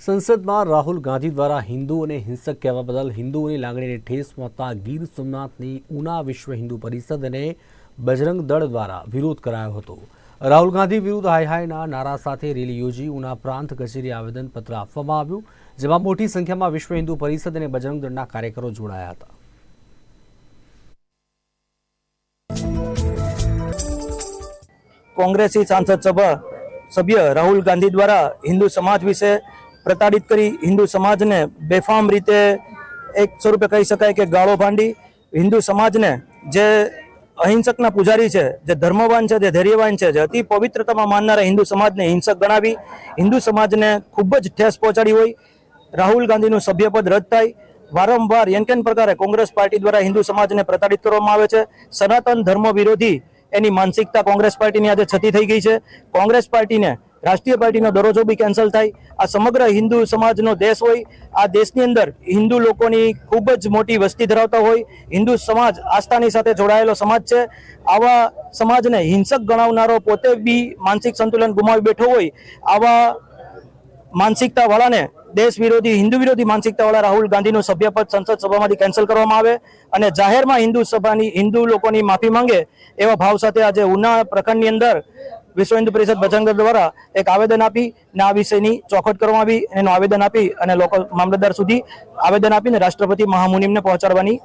સંસદમાં રાહુલ ગાંધી દ્વારા હિન્દુઓને હિંસક કહેવા બદલ હિન્દુઓની લાગણીને ઠેસ પહોંચતા ગીર સોમનાથની ઉના વિશ્વ હિન્દુ પરિષદ અને બજરંગ દળ દ્વારા વિરોધ કરાયો હતો। રાહુલ ગાંધી વિરુદ્ધ હાય હાયના નારા સાથે રેલી યોજી ઉના પ્રાંત કચેરી આવેદનપત્ર આપવામાં આવ્યું, જેમાં મોટી સંખ્યામાં વિશ્વ હિન્દુ પરિષદ અને બજરંગ દળના કાર્યકરો જોડાયા હતા। कांग्रेसी सांसद सभ्य राहुल गांधी द्वारा हिंदू समाज विषे प्रताड़ित करी हिंदू समाज ने बेफाम रीते एक स्वरूपे कही शकाय के गाळो भांडी हिंदू समाज ने जे अहिंसकना पुजारी है, जे धर्मवान है, जे धैर्यवान है, जे अति पवित्रता माननारा हिंदू समाज ने हिंसक गणावी हिंदू समाज ने खूब ज ठेस पहोंचाड़ी होय। राहुल गांधी नु सभ्यपद रद्द थाय। वारंवार एन प्रकारे कांग्रेस पार्टी द्वारा हिंदू समाज ने प्रताड़ित करवामां आवे छे। सनातन धर्म विरोधी एनी मानसिकता कांग्रेस पार्टी ने आज छती थई गई है। कांग्रेस पार्टी ने राष्ट्रीय पार्टी नो दरजो भी कैंसल थाय। आ समग्र हिंदू समाज नो देश होय। आ देशनी अंदर हिंदू लोकोनी खूब ज मोटी वस्ती धरावता होय। हिंदू समाज आस्थानी साथे जोड़ायेलो समाज छे। आवा समाज ने हिंसक गणावनारो पोते बी मानसिक संतुलन गुमावी बैठो होय। आवा मानसिकता वाला ने देश विरोधी हिंदू विरोधी मानसिकता वाला राहुल गांधी नु सभ्यपद संसद सभामांथी कैंसल करवामां आवे अने जाहेरमां हिंदू सभानी हिंदू लोकोनी माफी मांगे एवा भाव साथे आज उना प्रखंडनी अंदर विश्व हिंदू परिषद बजरंग दल द्वारा एक आवेदन आपी ने आ विषयनी चौखट करवामां आवी एनुं आवेदन आपी अने लोकल मामलतदार सुधी आवेदन आपीने राष्ट्रपति महामुनिમને પહોંચાડવાની